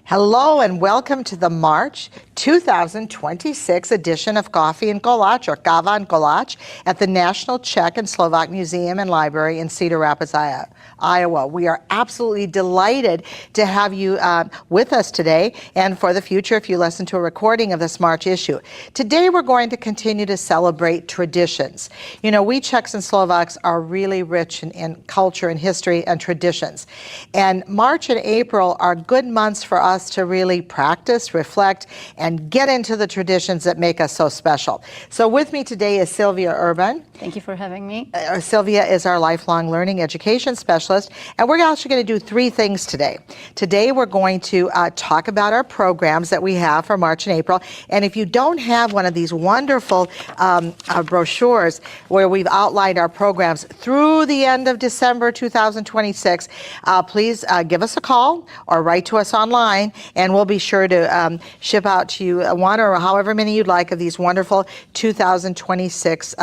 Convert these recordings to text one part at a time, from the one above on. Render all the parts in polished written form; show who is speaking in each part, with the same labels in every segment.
Speaker 1: Hello and welcome to the March 2026 edition of Coffee and Kolache, or Kava and Kolache, at the National Czech and Slovak Museum and Library in Cedar Rapids, Iowa. We are absolutely delighted to have you with us today and for the future if you listen to a recording of this March issue. Today we're going to continue to celebrate traditions. You know, we Czechs and Slovaks are really rich in culture and history and traditions. And March and April are good months for us to really practice, reflect, and get into the traditions that make us so special. So with me today is Sylvia Urban.
Speaker 2: Thank you for having me.
Speaker 1: Sylvia is our lifelong learning education specialist, and we're actually going to do three things today. Today we're going to talk about our programs that we have for March and April, and if you don't have one of these wonderful brochures where we've outlined our programs through the end of December 2026, please give us a call or write to us online, and we'll be sure to ship out to you one or however many you'd like of these wonderful 2026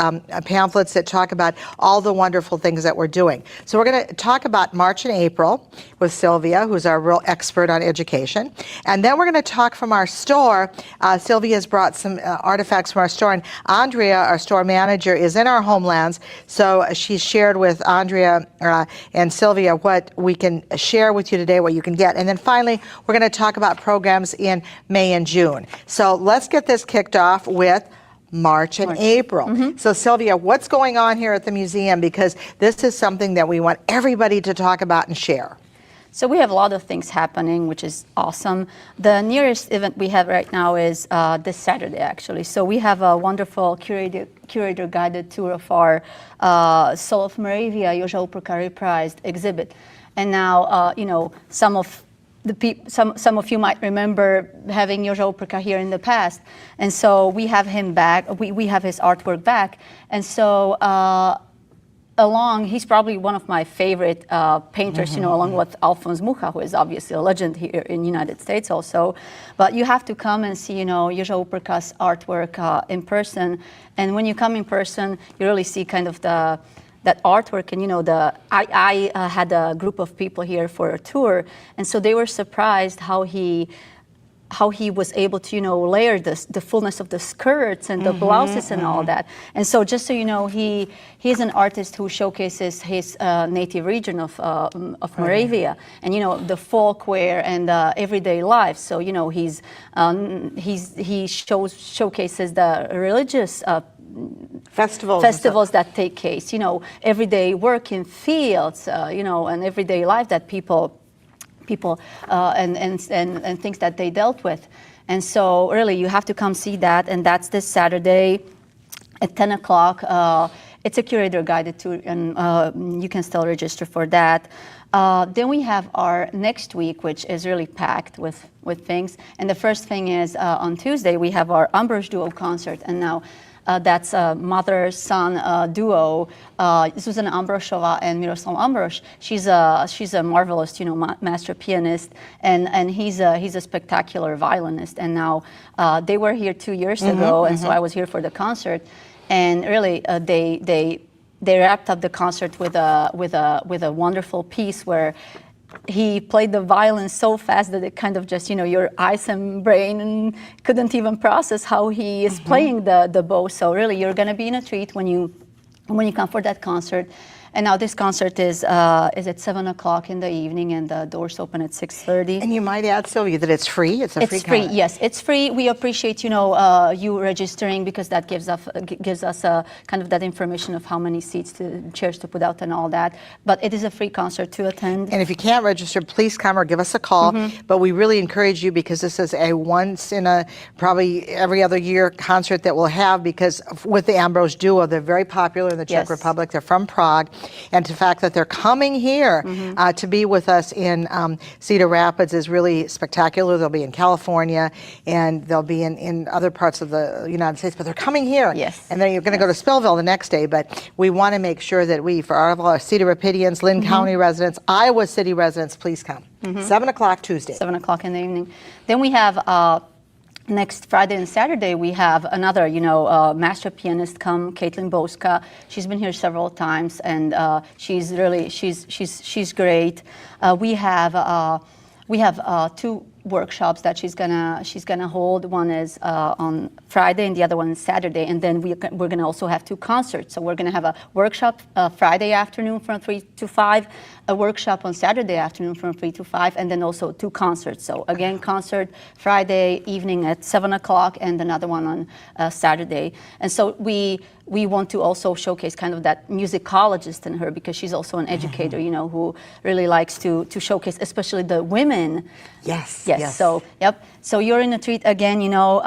Speaker 1: pamphlets that talk about all the wonderful things that we're doing. So we're going to talk about March and April with Sylvia, who's our real expert on education. And then we're going to talk from our store. Sylvia has brought some artifacts from our store, and Andrea, our store manager, is in our homelands. So she's shared with Andrea and Sylvia what we can share with you today, what you can get. And then finally, we're going to talk about programs in May and June. So let's get this kicked off with March and April. Mm-hmm. So Sylvia, what's going on here at the museum? Because this is something that we want everybody to talk about and share.
Speaker 2: So we have a lot of things happening, which is awesome. The nearest event we have right now is this Saturday, actually. So we have a wonderful curator guided tour of our Soul of Moravia, Joža Uprka reprised exhibit. And now, you know, some of you might remember having Joža Uprka here in the past, and so we have him back. We have his artwork back, and so he's probably one of my favorite painters. You know, along with Alphonse Mucha, who is obviously a legend here in the United States also. But you have to come and see, you know, Joža Uprka's artwork in person, and when you come in person, you really see kind of that artwork. And you know, I had a group of people here for a tour, and so they were surprised how he was able to, you know, layer the fullness of the skirts and the blouses and all that. And so just so you know, he's an artist who showcases his native region of Moravia, and you know, the folk wear and everyday life. So you know, he showcases the religious festivals that take place, you know, everyday work in fields, you know, and everyday life that people and things that they dealt with. And so really you have to come see that, and that's this Saturday at 10 o'clock. It's a curator guided tour, and you can still register for that. Then we have our next week, which is really packed with things. And the first thing is on Tuesday we have our Ambrosch Duo concert, and now that's a mother-son duo. Zuzana Ambroschova and Miroslav Ambrosch. She's a marvelous, you know, master pianist, and he's a spectacular violinist. And now they were here 2 years ago, and so I was here for the concert. And really, they wrapped up the concert with a wonderful piece where he played the violin so fast that it kind of just, you know, your eyes and brain couldn't even process how he is playing the bow. So really, you're going to be in a treat when you come for that concert. And now this concert is at 7 o'clock in the evening, and the doors open at 6:30. And
Speaker 1: you might add, Sylvia, that it's free. It's
Speaker 2: free. Yes, it's free. We appreciate, you know, you registering, because that gives us kind of that information of how many seats chairs to put out and all that. But it is a free concert to attend.
Speaker 1: And if you can't register, please come or give us a call. But we really encourage you, because this is a once in a probably every other year concert that we'll have, because with the Ambrosch Duo, they're very popular in the Czech Republic. They're from Prague. And the fact that they're coming here to be with us in Cedar Rapids is really spectacular. They'll be in California, and they'll be in other parts of the United States, but they're coming here.
Speaker 2: Yes.
Speaker 1: And then you're going to go to Spillville the next day, but we want to make sure that for all of our Cedar Rapidians, Lynn County residents, Iowa City residents, please come. 7 o'clock Tuesday.
Speaker 2: 7 o'clock in the evening. Then we have next Friday and Saturday, we have another, you know, master pianist come, Caitlin Boska. She's been here several times, and she's great. We have two workshops that she's gonna hold. One is on Friday and the other one is Saturday, and then we're gonna also have 2 concerts. So we're gonna have a workshop Friday afternoon from 3 to 5, a workshop on Saturday afternoon from 3 to 5, and then also 2 concerts. So again, concert Friday evening at 7 o'clock and another one on Saturday. And so we want to also showcase kind of that musicologist in her, because she's also an educator, you know, who really likes to showcase, especially the women.
Speaker 1: Yes.
Speaker 2: So, yep. So you're in a treat again, you know,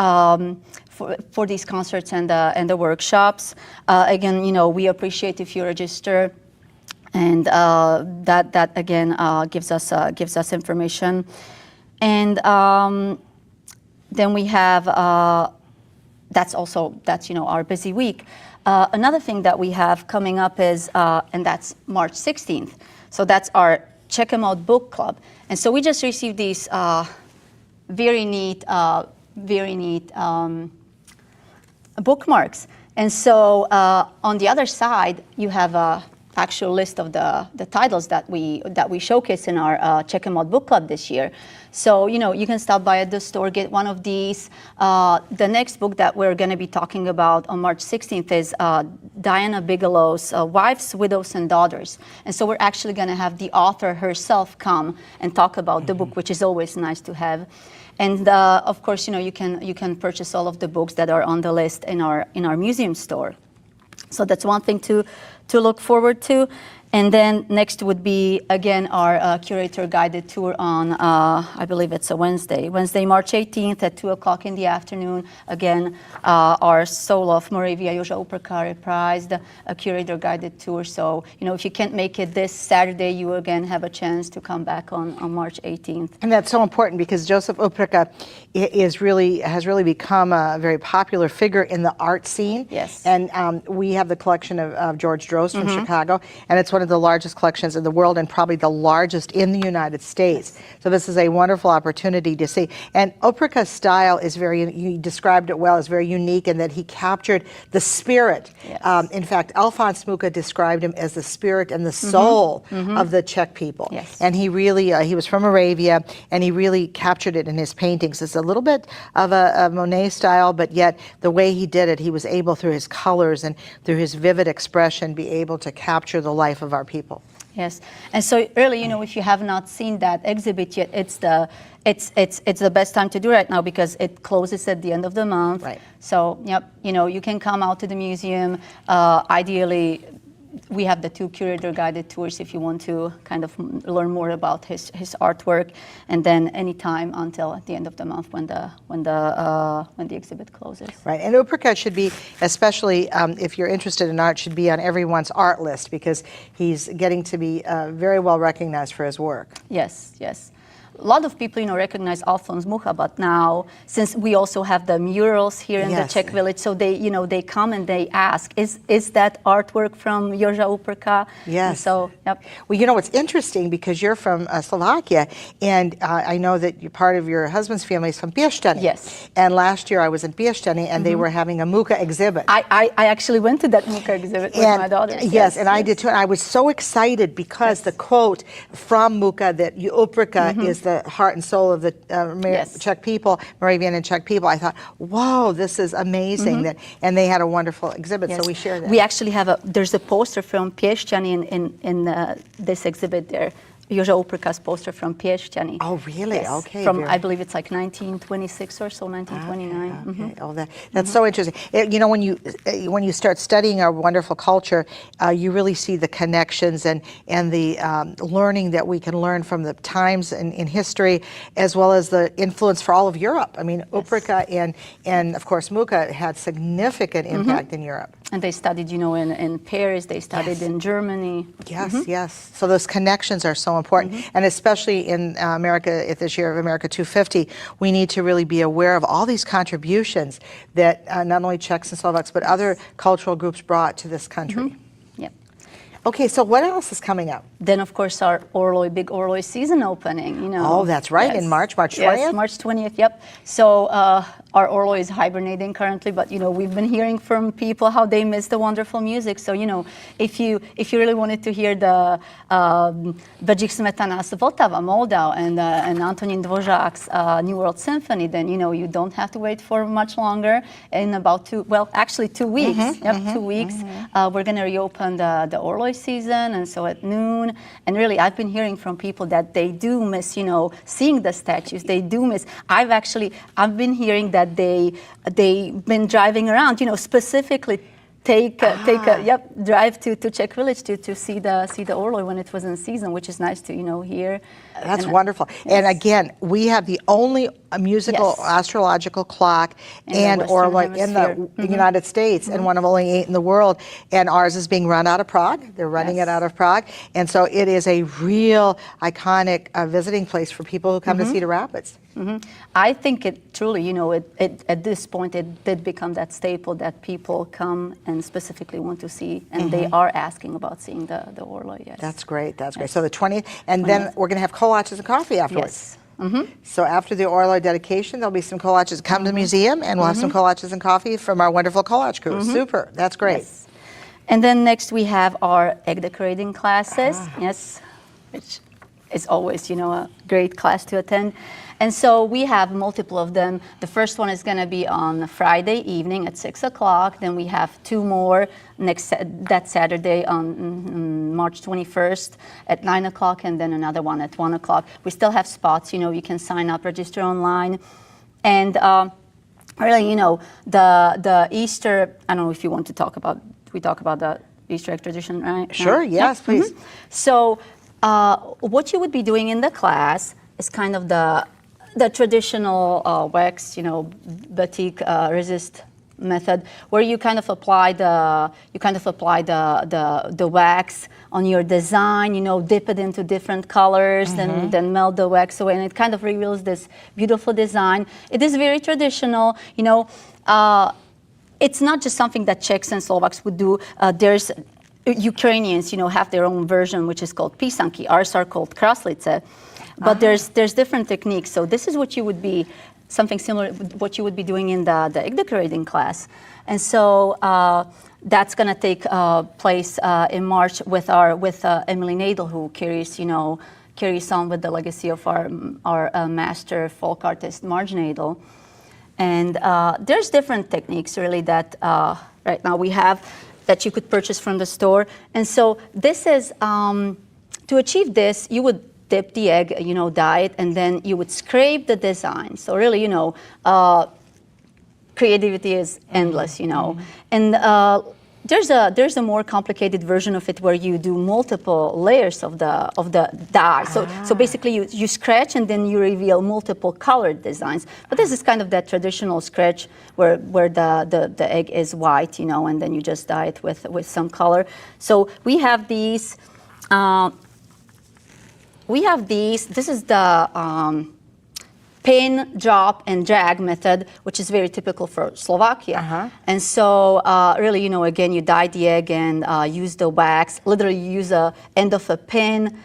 Speaker 2: for these concerts and the workshops. Again, you know, we appreciate if you register, and that again gives us information. And then we have that's you know, our busy week. Another thing that we have coming up is, and that's March 16th. So that's our Check 'Em Out book club. And so we just received these very neat bookmarks. And so on the other side, you have a actual list of the titles that we showcase in our Check 'Em Out book club this year. So, you know, you can stop by at the store, get one of these. The next book that we're going to be talking about on March 16th is Diana Bigelow's Wives, Widows, and Daughters. And so we're actually going to have the author herself come and talk about the book, which is always nice to have. And of course, you know, you can purchase all of the books that are on the list in our museum store. So that's one thing to look forward to. And then next would be, again, our curator guided tour on, I believe it's a Wednesday, March 18th at 2 o'clock in the afternoon. Again, our Soul of Moravia, Joža Uprka reprised, a curator guided tour. So, you know, if you can't make it this Saturday, you again have a chance to come back on March 18th.
Speaker 1: And that's so important, because Joseph Uprka has really become a very popular figure in the art scene.
Speaker 2: Yes.
Speaker 1: And we have the collection of George Droz from Chicago, and it's one of the largest collections in the world, and probably the largest in the United States. Yes. So this is a wonderful opportunity to see. And Uprka's style is you described it well, is very unique in that he captured the spirit.
Speaker 2: Yes.
Speaker 1: In fact, Alphonse Mucha described him as the spirit and the soul of the Czech people.
Speaker 2: Yes.
Speaker 1: And he really, he was from Moravia, and he really captured it in his paintings. It's a little bit of a Monet style, but yet the way he did it, he was able, through his colors and through his vivid expression, be able to capture the life of our people.
Speaker 2: Yes, and so really, you know, if you have not seen that exhibit yet, it's the best time to do right now, because it closes at the end of the month.
Speaker 1: Right.
Speaker 2: So, yep, you know, you can come out to the museum. Ideally, we have the 2 curator guided tours if you want to kind of learn more about his artwork, and then anytime until the end of the month when the exhibit closes.
Speaker 1: Right, and Uprka should be, especially if you're interested in art, should be on everyone's art list, because he's getting to be very well recognized for his work.
Speaker 2: Yes, yes. A lot of people, you know, recognize Alphonse Mucha, but now, since we also have the murals here in the Czech village, so they, you know, they come and they ask, is that artwork from Joža Uprka?
Speaker 1: Yes.
Speaker 2: And so, yep.
Speaker 1: Well, you know, it's interesting, because you're from Slovakia, and I know that you're part of your husband's family is from Piešťany.
Speaker 2: Yes.
Speaker 1: And last year I was in Piešťany, and they were having a Mucha exhibit.
Speaker 2: I actually went to that Mucha exhibit with my daughter.
Speaker 1: Yes, and I did too. And I was so excited, because the quote from Mucha that Uprka is the heart and soul of the Czech people, Moravian and Czech people. I thought, whoa, this is amazing. And they had a wonderful exhibit, so we shared that.
Speaker 2: We actually have there's a poster from Piešťany in this exhibit there. Joža Uprka's poster from Piešťany.
Speaker 1: Oh, really?
Speaker 2: Yes.
Speaker 1: Okay.
Speaker 2: From, I believe it's like 1926 or so, 1929.
Speaker 1: Okay. Oh, that's so interesting. You know, when you start studying our wonderful culture, you really see the connections and the learning that we can learn from the times in history, as well as the influence for all of Europe. I mean, Uprka and of course Mucha had significant impact in Europe.
Speaker 2: And they studied, you know, in Paris. They studied in Germany.
Speaker 1: Yes, yes. So those connections are so important, and especially in America, at this year of America 250, we need to really be aware of all these contributions that not only Czechs and Slovaks, but other cultural groups brought to this country.
Speaker 2: Yep.
Speaker 1: Okay, so what else is coming up?
Speaker 2: Then, of course, our big Orloj season opening, you know.
Speaker 1: Oh, that's right, in March 20th?
Speaker 2: Yes, March 20th, yep. So our Orlo is hibernating currently, but we've been hearing from people how they miss the wonderful music. So if you really wanted to hear the Bedřich Smetana's Vltava, Moldau, and Antonín Dvořák's New World Symphony, then you don't have to wait for much longer. In about 2 weeks.
Speaker 1: Mm-hmm,
Speaker 2: 2 weeks. We're going to reopen the Orlo season, and so at noon. And really, I've been hearing from people that they do miss, seeing the statues. They do miss. I've been hearing that they've been driving around, specifically drive to Czech Village to see the Orlo when it was in season, which is nice to hear.
Speaker 1: That's wonderful. Yes. And again, we have the only musical astrological clock and Orlo in the United States, and one of only 8 in the world. And ours is being run out of Prague. They're running it out of Prague, and so it is a real iconic visiting place for people who come to Cedar Rapids.
Speaker 2: I think it truly, it at this point, it did become that staple that people come and specifically want to see, and they are asking about seeing the Orlo, yes.
Speaker 1: That's great, that's great. So the 20th, and then we're going to have kolaches and coffee afterwards.
Speaker 2: Yes.
Speaker 1: So after the Orlo dedication, there'll be some kolaches. Come to the museum, and we'll have some kolaches and coffee from our wonderful collage crew. Super, that's great.
Speaker 2: Yes. And then next we have our egg decorating classes, yes, which is always, a great class to attend. And so we have multiple of them. The first one is going to be on Friday evening at 6 o'clock. Then we have 2 more that Saturday on March 21st at 9 o'clock, and then another one at 1 o'clock. We still have spots. You can sign up, register online. And really, the Easter, I don't know if you want to talk about the Easter egg tradition, right?
Speaker 1: Sure, yes, please.
Speaker 2: So what you would be doing in the class is kind of the traditional wax, batik resist method, where you kind of apply the wax on your design, dip it into different colors, then melt the wax away, and it kind of reveals this beautiful design. It is very traditional, it's not just something that Czechs and Slovaks would do. There's Ukrainians, have their own version, which is called pisanky. Ours are called kraslice. But there's different techniques. So this is what you would be, something similar to what you would be doing in the egg decorating class. And so that's going to take place in March with Emily Nadel, who carries on with the legacy of our master folk artist, Marge Nadel. And there's different techniques really that right now we have that you could purchase from the store. And so this is, to achieve this, you would dip the egg, dye it, and then you would scrape the design. So really, creativity is endless, And there's a more complicated version of it where you do multiple layers of the dye. So basically you scratch and then you reveal multiple colored designs. But this is kind of that traditional scratch where the egg is white, and then you just dye it with some color. So we have these. This is the pin, drop, and drag method, which is very typical for Slovakia. And so really, again, you dye the egg and use the wax. Literally, you use the end of a pin.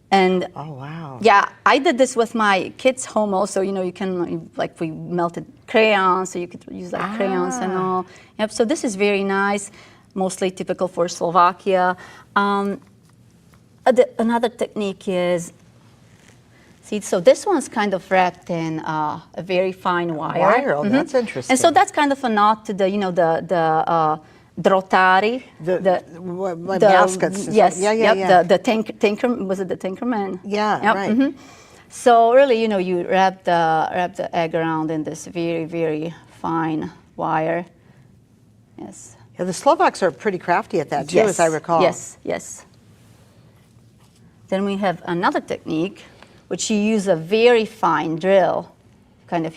Speaker 2: And
Speaker 1: oh, wow.
Speaker 2: Yeah, I did this with my kids' home also. You can, we melted crayons, so you could use crayons and all. Yep, so this is very nice, mostly typical for Slovakia. Another technique is, so this one's kind of wrapped in a very fine wire.
Speaker 1: Oh, that's interesting.
Speaker 2: And so that's kind of a nod to the drotari.
Speaker 1: The baskets.
Speaker 2: Yes,
Speaker 1: yeah.
Speaker 2: The tinker, was it the tinkerman?
Speaker 1: Yeah, right.
Speaker 2: So really, you wrap the egg around in this very, very fine wire. Yes.
Speaker 1: Yeah, the Slovaks are pretty crafty at that too, as I recall.
Speaker 2: Yes. Then we have another technique, which you use a very fine drill, kind of,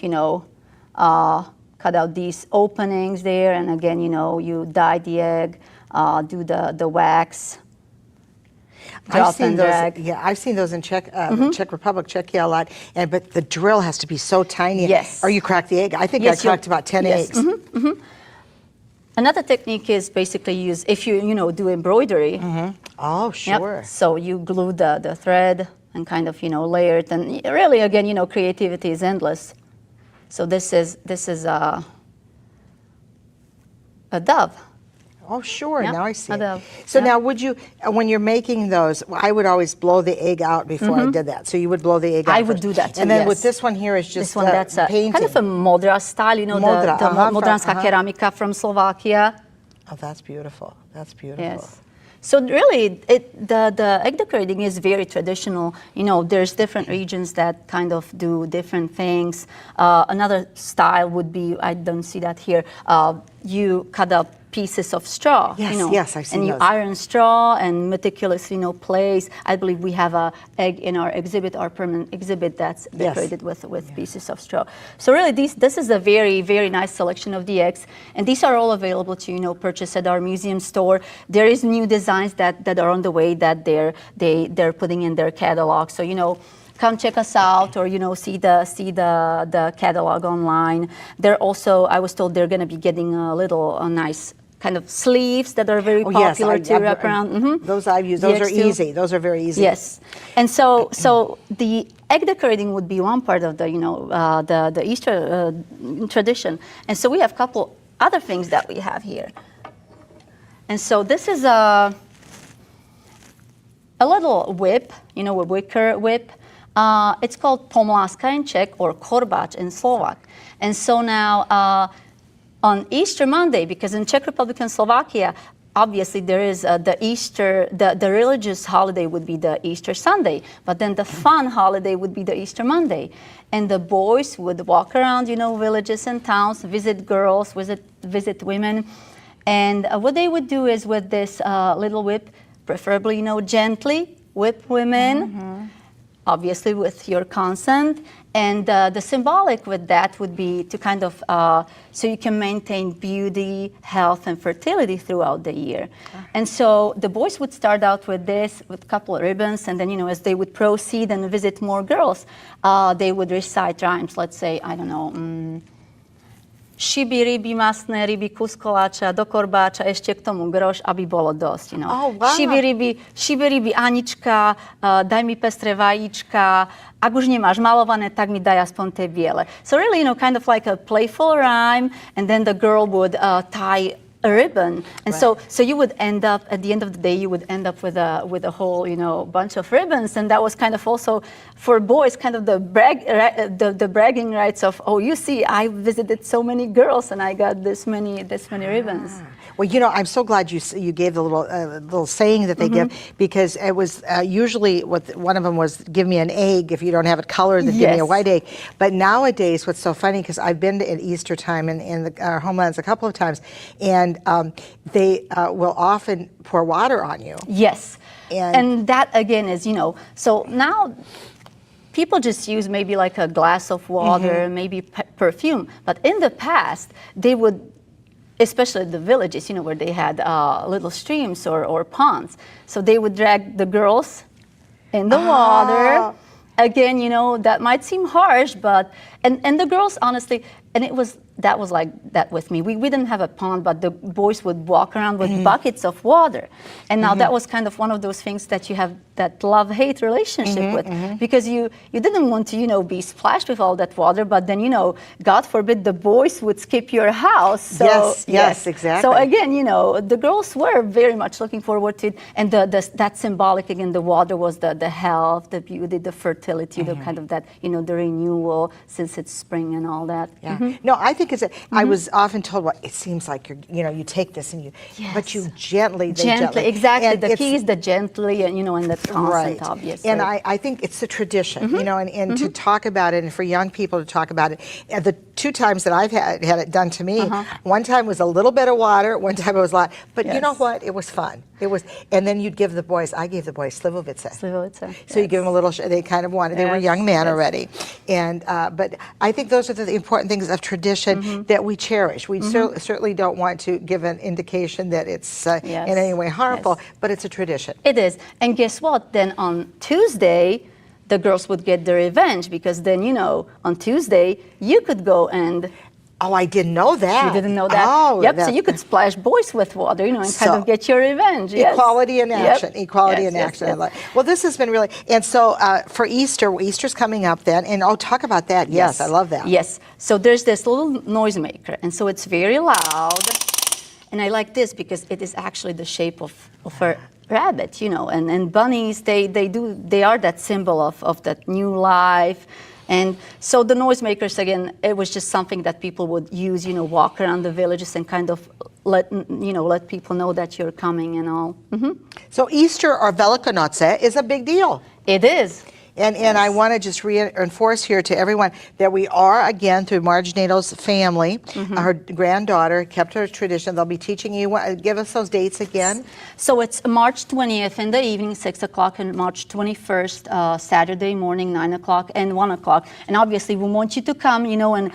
Speaker 2: cut out these openings there, and again, you dye the egg, do the wax, drop and drag.
Speaker 1: I've seen those in Czech Republic, Czechia a lot, but the drill has to be so tiny.
Speaker 2: Yes.
Speaker 1: Or you crack the egg. I think I cracked about 10 eggs.
Speaker 2: Another technique is basically use, if you do embroidery.
Speaker 1: Oh, sure.
Speaker 2: Yep. So you glue the thread and kind of, layer it. And really, again, creativity is endless. So this is a dove.
Speaker 1: Oh, sure.
Speaker 2: Yeah,
Speaker 1: Now I see
Speaker 2: a
Speaker 1: it.
Speaker 2: dove.
Speaker 1: So
Speaker 2: Yeah.
Speaker 1: now, would you, when you're making those, I would always blow the egg out before I did that. So you would blow the egg out
Speaker 2: I would
Speaker 1: first.
Speaker 2: do that too,
Speaker 1: And then
Speaker 2: yes.
Speaker 1: with this one here is just
Speaker 2: This one, that's
Speaker 1: painting.
Speaker 2: kind of a modra style, you know,
Speaker 1: Modra,
Speaker 2: the
Speaker 1: from-
Speaker 2: Modranská keramika from Slovakia.
Speaker 1: Oh, that's beautiful. That's beautiful.
Speaker 2: Yes. So really, the egg decorating is very traditional. You know, there's different regions that kind of do different things. Another style would be, I don't see that here, you cut up pieces of straw.
Speaker 1: Yes,
Speaker 2: you know,
Speaker 1: yes, I've seen
Speaker 2: and you
Speaker 1: those.
Speaker 2: iron straw and meticulously, place. I believe we have a egg in our exhibit, our permanent exhibit, that's
Speaker 1: Yes.
Speaker 2: decorated with pieces of straw. So really, this is a very, very nice selection of the eggs, and these are all available to purchase at our museum store. There is new designs that are on the way that they're putting in their catalog. So come check us out, or see the catalog online. They're also, I was told, they're going to be getting a nice kind of sleeves that are very popular to wrap around.
Speaker 1: Those I've used. Those are
Speaker 2: too.
Speaker 1: easy. Those are very easy.
Speaker 2: Yes, and so the egg decorating would be one part of the the Easter tradition, and so we have a couple other things that we have here, and so this is a little whip, a wicker whip. It's called pomlaska in Czech or korbáč in Slovak, and so now. On Easter Monday, because in Czech Republic and Slovakia, obviously there is the Easter, the religious holiday would be the Easter Sunday, but then the fun holiday would be the Easter Monday. And the boys would walk around, villages and towns, visit girls, visit women. And what they would do is with this little whip, preferably, gently whip women, obviously with your consent. And the symbolic with that would be to kind of, so you can maintain beauty, health, and fertility throughout the year. And so the boys would start out with this, with a couple of ribbons, and then, as they would proceed and visit more girls, they would recite rhymes. Let's say, I don't know, šiby, ryby, masné ryby, kus koláča, do korbáča, ešte k tomu groš, aby bolo dosť.
Speaker 1: Oh, wow.
Speaker 2: Šiby, ryby, Anička, daj mi pestré vajíčka, ak už nemáš malované, tak mi daj aspoň tie biele. So really, kind of like a playful rhyme, and then the girl would tie a ribbon, and
Speaker 1: right.
Speaker 2: so you would end up at the end of the day. You would end up with a whole bunch of ribbons, and that was kind of also for boys kind of the bragging rights of, oh, you see, I visited so many girls and I got this many ribbons.
Speaker 1: Well, I'm so glad you gave the little saying that they give, because it was usually one of them was, give me an egg. If you don't have it colored, then give me a white egg. But nowadays, what's so funny, because I've been at Easter time in our homelands a couple of times, and they will often pour water on you.
Speaker 2: Yes, and that again is, so now people just use maybe like a glass of water, maybe perfume. But in the past, they would, especially the villages, where they had little streams or ponds. So they would drag the girls in the water. Again, that might seem harsh, but, and the girls, honestly, and that was like that with me. We didn't have a pond, but the boys would walk around with buckets of water. And now that was kind of one of those things that you have that love-hate relationship with, because you didn't want to, be splashed with all that water, but then, God forbid, the boys would skip your house. So,
Speaker 1: yes, exactly.
Speaker 2: So again, the girls were very much looking forward to it. And that symbolic, again, the water was the health, the beauty, the fertility, the kind of that, the renewal since it's spring and all that.
Speaker 1: Yeah. No, I think I was often told, well, it seems like you take this and but you gently,
Speaker 2: exactly.
Speaker 1: And
Speaker 2: the key is the gently, and and the constant,
Speaker 1: right.
Speaker 2: obviously.
Speaker 1: And I think it's a tradition, and to talk about it, and for young people to talk about it. The two times that I've had it done to me, one time was a little bit of water, one time it was a lot. But you know what? It was fun. It was, and then you'd give the boys. I gave the boys slivovice. So you give them a little. They kind of wanted. They were young men already, and but I think those are the important things of tradition that we cherish. We certainly don't want to give an indication that it's in any way harmful, but it's a tradition.
Speaker 2: It is. And guess what? Then on Tuesday, the girls would get their revenge, because then, on Tuesday, you could go and
Speaker 1: Oh, I didn't know that.
Speaker 2: You didn't know that?
Speaker 1: Oh,
Speaker 2: yep. So you could splash boys with water, and kind of get your revenge. Yes.
Speaker 1: Equality in action.
Speaker 2: Yep.
Speaker 1: Equality
Speaker 2: Yes,
Speaker 1: in
Speaker 2: yes,
Speaker 1: action.
Speaker 2: yes.
Speaker 1: I love. Well, this has been really. And so for Easter's coming up then, and talk about that. Yes, I love that.
Speaker 2: Yes. So there's this little noisemaker, and so it's very loud. And I like this because it is actually the shape of a rabbit, and bunnies, they are that symbol of that new life. And so the noisemakers, again, it was just something that people would use, walk around the villages and kind of let people know that you're coming and all.
Speaker 1: So Easter or Velikonoce is a big deal.
Speaker 2: It is.
Speaker 1: And I want to just reinforce here to everyone that we are, again, through Marge Nato's family, her granddaughter kept her tradition. They'll be teaching you. Give us those dates again.
Speaker 2: So it's March 20th in the evening, 6 o'clock, and March 21st, Saturday morning, 9 o'clock and 1 o'clock. And obviously we want you to come, and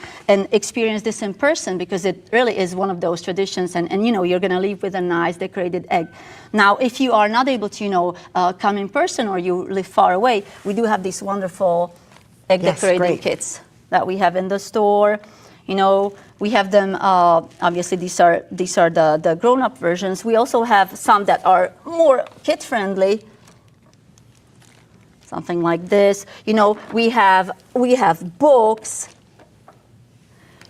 Speaker 2: experience this in person, because it really is one of those traditions. And you're going to leave with a nice decorated egg. Now, if you are not able to, come in person, or you live far away, we do have these wonderful egg decorating kits that we have in the store. We have them, obviously these are the grown-up versions. We also have some that are more kid-friendly. Something like this. We have books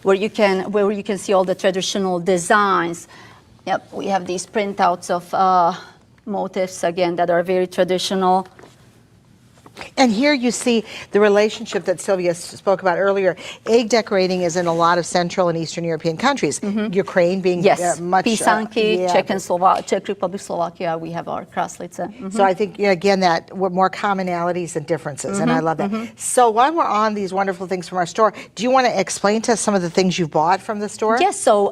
Speaker 2: where you can see all the traditional designs. Yep, we have these printouts of motifs, again, that are very traditional.
Speaker 1: And here you see the relationship that Sylvia spoke about earlier. Egg decorating is in a lot of Central and Eastern European countries. Ukraine being much...
Speaker 2: Pisanki, Czech Republic, Slovakia, we have our kraslice.
Speaker 1: So I think, again, that more commonalities and differences, and I love that. So while we're on these wonderful things from our store, do you want to explain to us some of the things you've bought from the store?
Speaker 2: Yes, so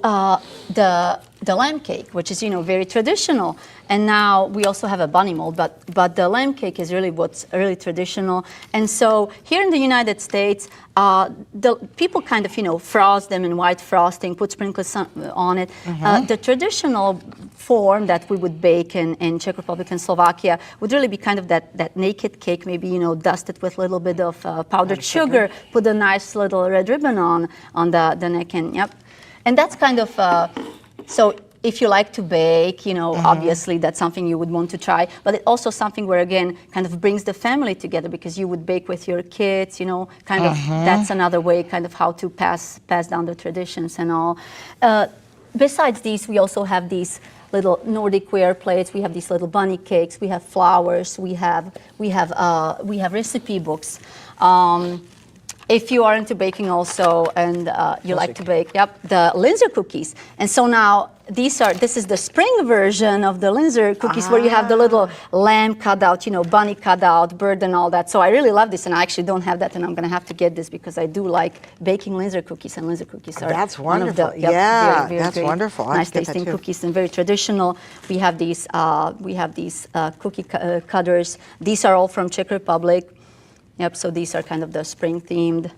Speaker 2: the lamb cake, which is, very traditional. And now we also have a bunny mold, but the lamb cake is really what's really traditional. And so here in the United States, the people kind of, frost them in white frosting, put sprinkles on it. The traditional form that we would bake in Czech Republic and Slovakia would really be kind of that naked cake, maybe, dusted with a little bit of powdered sugar, put a nice little red ribbon on the neck, and yep. And that's kind of, so if you like to bake, obviously that's something you would want to try. But it's also something where, again, kind of brings the family together, because you would bake with your kids, kind of, that's another way kind of how to pass down the traditions and all. Besides these, we also have these little Nordic ware plates. We have these little bunny cakes. We have flowers. We have recipe books. If you are into baking also, and you like to bake, the Linzer cookies. And so now this is the spring version of the Linzer cookies, where you have the little lamb cut out, bunny cut out, bird and all that. So I really love this, and I actually don't have that, and I'm going to have to get this, because I do like baking Linzer cookies, and Linzer cookies are
Speaker 1: that's wonderful.
Speaker 2: One of the, very,
Speaker 1: that's wonderful.
Speaker 2: Nice tasting cookies, and very traditional. We have these cookie cutters. These are all from Czech Republic. Yep, so these are kind of the spring themed.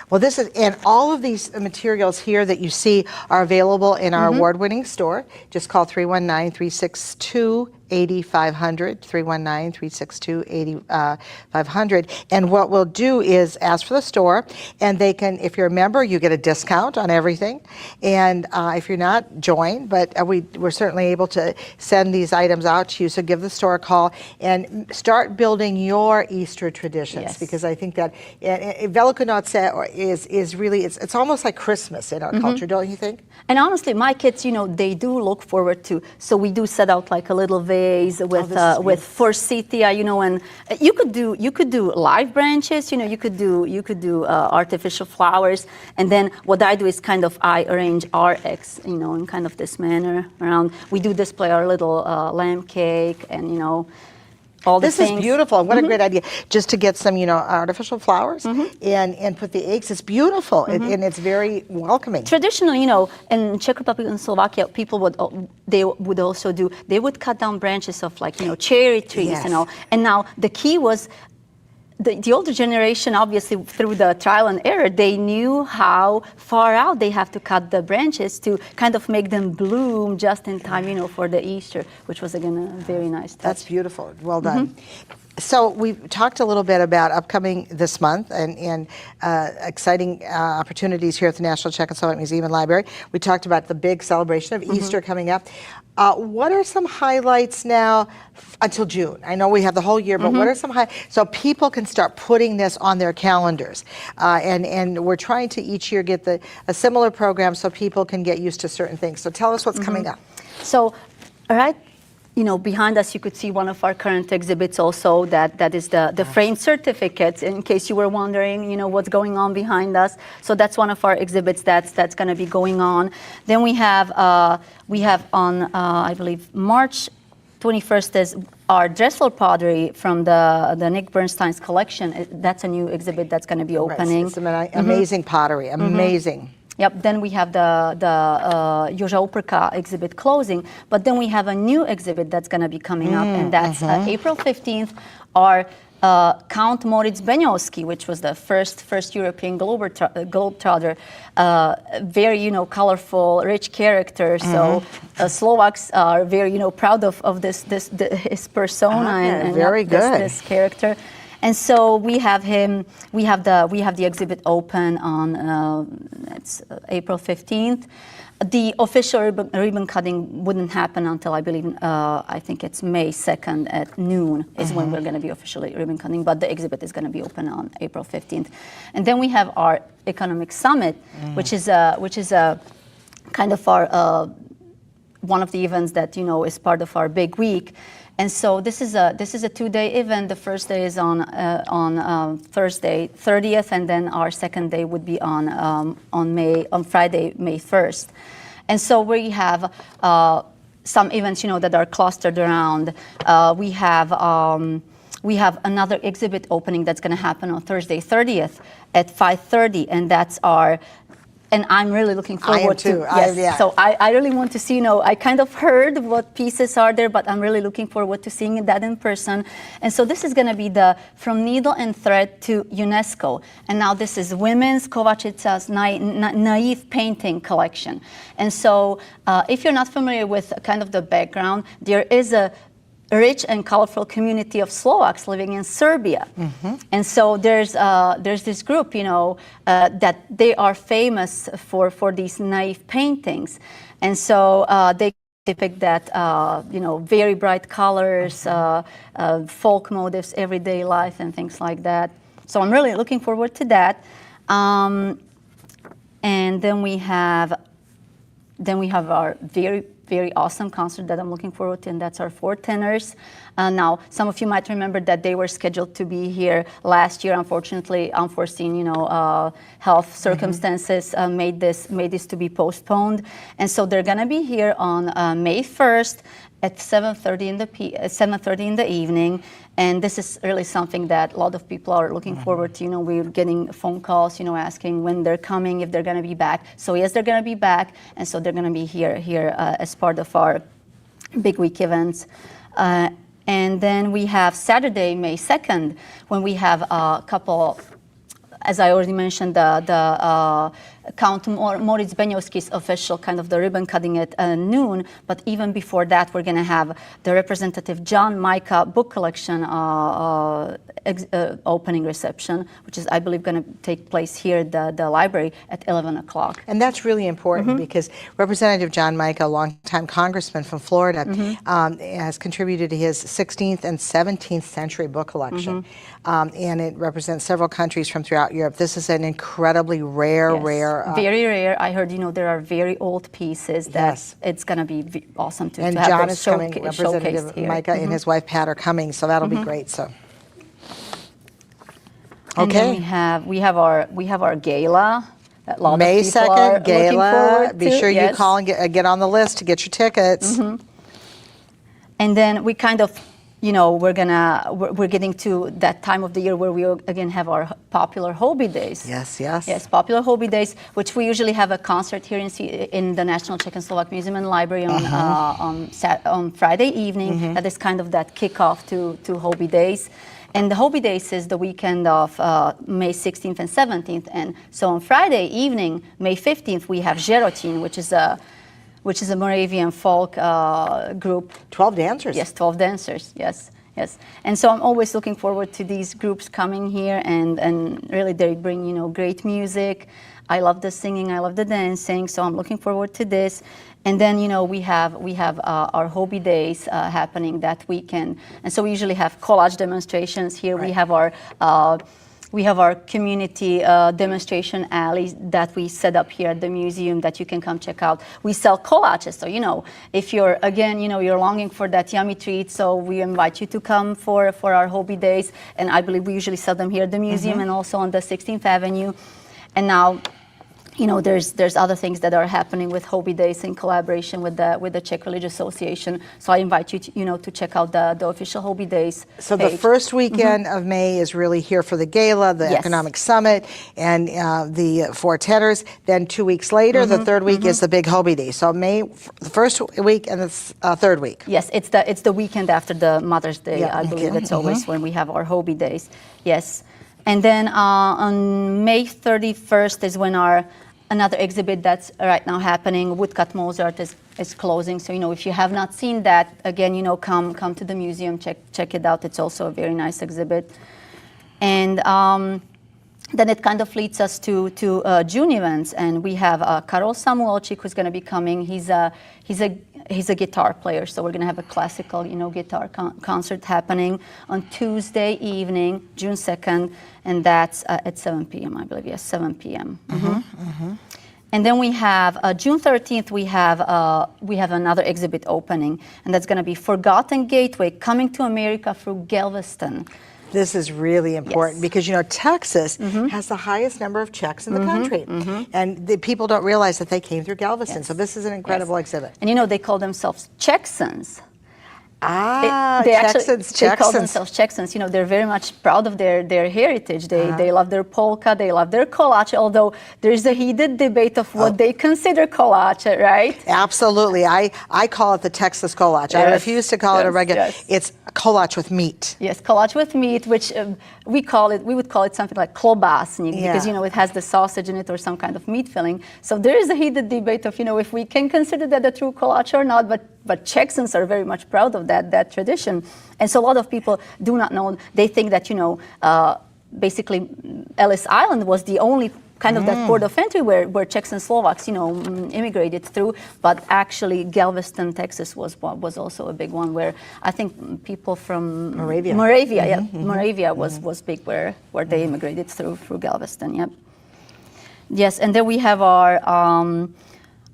Speaker 1: Well, and all of these materials here that you see are available in our award-winning store. Just call 319-362-8500, 319-362-8500. And what we'll do is ask for the store, and they can, if you're a member, you get a discount on everything. And if you're not, join. But we're certainly able to send these items out to you. So give the store a call and start building your Easter traditions, because I think that Velikonoce is really, it's almost like Christmas in our culture, don't you think?
Speaker 2: And honestly, my kids, they do look forward to. So we do set out like a little vase with forsythia, and you could do live branches, you could do artificial flowers, and then what I do is kind of I arrange our eggs, in kind of this manner around. We do display our little lamb cake, and all the
Speaker 1: things. This is beautiful. What a great idea. Just to get some, artificial flowers and put the eggs. It's beautiful and it's very welcoming.
Speaker 2: Traditionally, in Czech Republic and Slovakia, people would cut down branches of cherry trees and all. And now the key was the older generation, obviously through the trial and error, they knew how far out they have to cut the branches to kind of make them bloom just in time, for the Easter, which was again a very nice touch.
Speaker 1: That's beautiful. Well done. So we've talked a little bit about upcoming this month and exciting opportunities here at the National Czechoslovak Museum and Library. We talked about the big celebration of Easter coming up. What are some highlights now until June? I know we have the whole year, but what are some so people can start putting this on their calendars? And we're trying to each year get a similar program so people can get used to certain things. So tell us what's coming up.
Speaker 2: So, right, behind us you could see one of our current exhibits also, that is the framed certificates, in case you were wondering, what's going on behind us. So that's one of our exhibits that's going to be going on. Then we have on, I believe, March 21st is our Dressler pottery from the Nick Bernstein's collection. That's a new exhibit that's going to be opening.
Speaker 1: It's amazing pottery, amazing.
Speaker 2: Yep, then we have the Joža Uprka exhibit closing, but then we have a new exhibit that's going to be coming up, and that's April 15th, our Count Moritz Beňovský, which was the first European globetrotter, very colorful, rich character. So Slovaks are very proud of his persona and
Speaker 1: very good.
Speaker 2: This character. And so we have him. We have the exhibit open on it's April 15th. The official ribbon cutting wouldn't happen until I believe I think it's May 2nd at noon is when we're going to be officially ribbon cutting. But the exhibit is going to be open on April 15th. And then we have our economic summit, which is a kind of our one of the events that is part of our big week. And so this is a 2-day event. The first day is on Thursday 30th, and then our second day would be on Friday, May 1st. And so we have some events that are clustered around. We have another exhibit opening that's going to happen on Thursday 30th at 5:30, and that's our. And I'm really looking forward to. Yes. So I really want to see. I kind of heard what pieces are there, but I'm really looking forward to seeing that in person. And so this is going to be the From Needle and Thread to UNESCO. And now this is women's Kolache's naive painting collection. And so if you're not familiar with kind of the background, there is a rich and colorful community of Slovaks living in Serbia. And so there's this group, that they are famous for these naive paintings. And so they depict that, very bright colors, folk motifs, everyday life, and things like that. So I'm really looking forward to that. And then we have our very awesome concert that I'm looking forward to, and that's our 4 tenors. Now, some of you might remember that they were scheduled to be here last year. Unfortunately, unforeseen, health circumstances made this to be postponed, and so they're gonna be here on May 1st at 7:30 in the evening. And this is really something that a lot of people are looking forward to. We're getting phone calls, asking when they're coming, if they're going to be back. So yes, they're going to be back, and so they're going to be here as part of our big week events. And then we have Saturday, May 2nd, when we have a couple. As I already mentioned, the Count Moritz Beňovský's official kind of the ribbon cutting at noon. But even before that, we're going to have the representative John Micah book collection opening reception, which is, I believe, going to take place here at the library at 11 o'clock.
Speaker 1: And that's really important because Representative John Micah, a longtime congressman from Florida, has contributed to his 16th and 17th century book collection. And it represents several countries from throughout Europe. This is an incredibly rare.
Speaker 2: Very rare. I heard, there are very old pieces that it's going to be awesome to
Speaker 1: and
Speaker 2: have
Speaker 1: John
Speaker 2: those
Speaker 1: is coming. Representative Micah and his wife Pat are coming, so that'll be great. So.
Speaker 2: And then we have our gala. That a lot
Speaker 1: May
Speaker 2: of people 2nd
Speaker 1: gala. Be sure you call and get on the list to get your tickets.
Speaker 2: And then we kind of, we're getting to that time of the year where we again have our popular hobby days.
Speaker 1: Yes,
Speaker 2: popular hobby days, which we usually have a concert here in the National Czechoslovak Museum and Library on Friday evening. That is kind of that kickoff to hobby days. And the Hobby Days is the weekend of May 16th and 17th. And so on Friday evening, May 15th, we have Žerotín, which is a Moravian folk group.
Speaker 1: 12 dancers.
Speaker 2: Yes, 12 dancers, yes. Yes, and so I'm always looking forward to these groups coming here, and really they bring, you know, great music. I love the singing, I love the dancing, so I'm looking forward to this. And then, you know, we have our hobby days happening that weekend, and so we usually have collage demonstrations here.
Speaker 1: Right.
Speaker 2: We have our community demonstration alley that we set up here at the museum that you can come check out. We sell collages, so, you know, if you're, again, you know, you're longing for that yummy treat, so we invite you to come for our hobby days. And I believe we usually sell them here at the museum and also on the 16th Avenue. And now, you know, there's other things that are happening with hobby days in collaboration with the Czech Religious Association. So I invite you to, you know, to check out the official hobby days
Speaker 1: So
Speaker 2: page.
Speaker 1: the first weekend of May is really here for the gala, the
Speaker 2: Yes.
Speaker 1: economic summit, and the four tenors. Then 2 weeks later, the third week is the big hobby day. So May, the first week and the third week.
Speaker 2: Yes, it's the weekend after the Mother's Day.
Speaker 1: Yeah,
Speaker 2: I believe
Speaker 1: okay.
Speaker 2: it's always when we have our hobby days. Yes, and then on May 31st is when another exhibit that's right now happening, Woodcut Mozart, is closing. So, you know, if you have not seen that, again, you know, come to the museum, check it out. It's also a very nice exhibit. And then it kind of leads us to June events, and we have Karol Samuelczyk, who's going to be coming. He's a guitar player, so we're going to have a classical, you know, guitar concert happening on Tuesday evening, June 2nd, and that's at 7 p.m. I believe. Yes, 7 p.m. And then we have June 13th. We have another exhibit opening, and that's going to be Forgotten Gateway: Coming to America Through Galveston.
Speaker 1: This is really important
Speaker 2: Yes.
Speaker 1: because, you know, Texas has the highest number of Czechs in the country. And the people don't realize that they came through Galveston.
Speaker 2: Yes.
Speaker 1: So this is an incredible exhibit.
Speaker 2: And you know, they call themselves Czechsons.
Speaker 1: They
Speaker 2: call themselves Czechsons. You know, they're very much proud of their heritage. They love their polka, they love their kolache, although there's a heated debate of what they consider kolache, right?
Speaker 1: Absolutely. I call it the Texas Kolache. I
Speaker 2: Yes,
Speaker 1: refuse to call it a
Speaker 2: yes,
Speaker 1: regular.
Speaker 2: yes.
Speaker 1: It's Kolache with meat.
Speaker 2: Yes, kolache with meat, which we would call it something like klobásnik, because, you know, it has the sausage in it or some kind of meat filling. So there is a heated debate of, you know, if we can consider that a true kolache or not, but Czechsons are very much proud of that tradition. And so a lot of people do not know. They think that, you know, basically Ellis Island was the only kind of that port of entry where Czechs and Slovaks, you know, immigrated through. But actually, Galveston, Texas was also a big one where I think people from
Speaker 1: Moravia,
Speaker 2: Moravia was big where they immigrated through Galveston. Yep. Yes, and then we have our.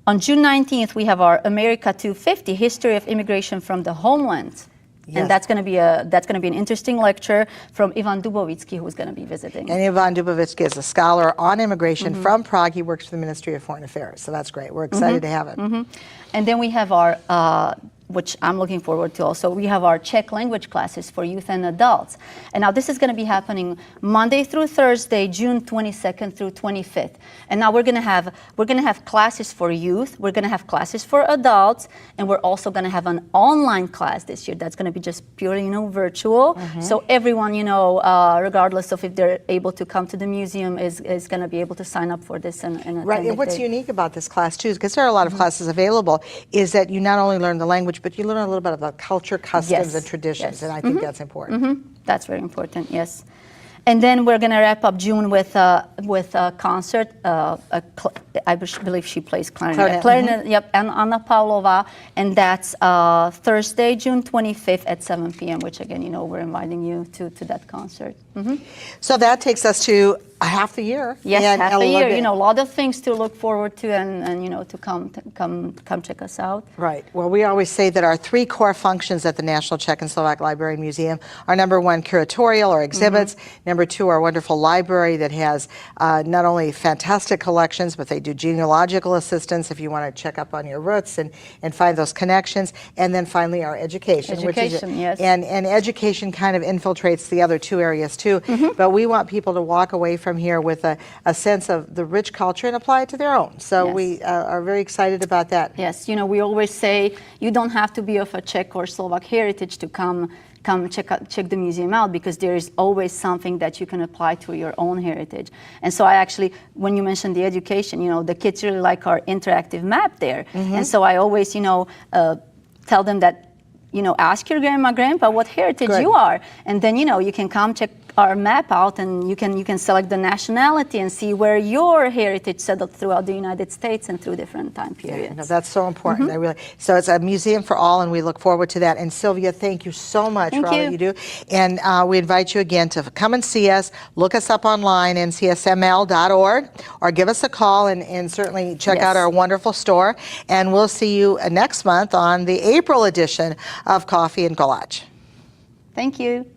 Speaker 2: On June 19th, we have our America 250, History of Immigration from the Homeland.
Speaker 1: Yes.
Speaker 2: And that's going to be an interesting lecture from Ivan Dubovitsky, who's going to be visiting.
Speaker 1: And Ivan Dubovitsky is a scholar on immigration from Prague. He works for the Ministry of Foreign Affairs. So that's great. We're excited to have it.
Speaker 2: And then we have our, which I'm looking forward to also, we have our Czech language classes for youth and adults. And now this is going to be happening Monday through Thursday, June 22nd through 25th. And now we're going to have classes for youth, we're going to have classes for adults, and we're also going to have an online class this year that's going to be just purely, you know, virtual. So everyone, you know, regardless of if they're able to come to the museum, is going to be able to sign up for this and attend.
Speaker 1: Right, and what's unique about this class too, because there are a lot of classes available, is that you not only learn the language, but you learn a little bit about culture, customs, and traditions, and I think that's important.
Speaker 2: That's very important, yes. And then we're going to wrap up June with a concert. I believe she plays clarinet. Clarinet, yep, and Anna Pavlova, and that's Thursday, June 25th at 7 p.m., which again, you know, we're inviting you to that concert.
Speaker 1: So that takes us to half the year.
Speaker 2: Yes,
Speaker 1: and
Speaker 2: half a year. You know, a lot of things to look forward to, and you know, to come check us out.
Speaker 1: Right. Well, we always say that our three core functions at the National Czech and Slovak Library and Museum are: number one, curatorial or exhibits; number two, our wonderful library that has not only fantastic collections, but they do genealogical assistance if you want to check up on your roots and find those connections; and then finally our education,
Speaker 2: Yes.
Speaker 1: And education kind of infiltrates the other two areas too. But we want people to walk away from here with a sense of the rich culture and apply it to their own. So
Speaker 2: Yes.
Speaker 1: we are very excited about that.
Speaker 2: Yes, you know, we always say you don't have to be of a Czech or Slovak heritage to come check the museum out, because there is always something that you can apply to your own heritage. And so I actually, when you mentioned the education, you know, the kids really like our interactive map there. And so I always, you know, tell them that, ask your grandma, grandpa what heritage
Speaker 1: Good.
Speaker 2: you are, and then you can come check our map out, and you can select the nationality and see where your heritage settled throughout the United States and through different time periods.
Speaker 1: No, that's so important. So it's a museum for all, and we look forward to that. And Sylvia, thank you so much
Speaker 2: Thank
Speaker 1: for all that you do. And we invite you again to come and see us. Look us up online, ncsml.org, or give us a call, and certainly check out our wonderful store. And we'll see you next month on the April edition of Coffee and Kolache.
Speaker 2: Thank you.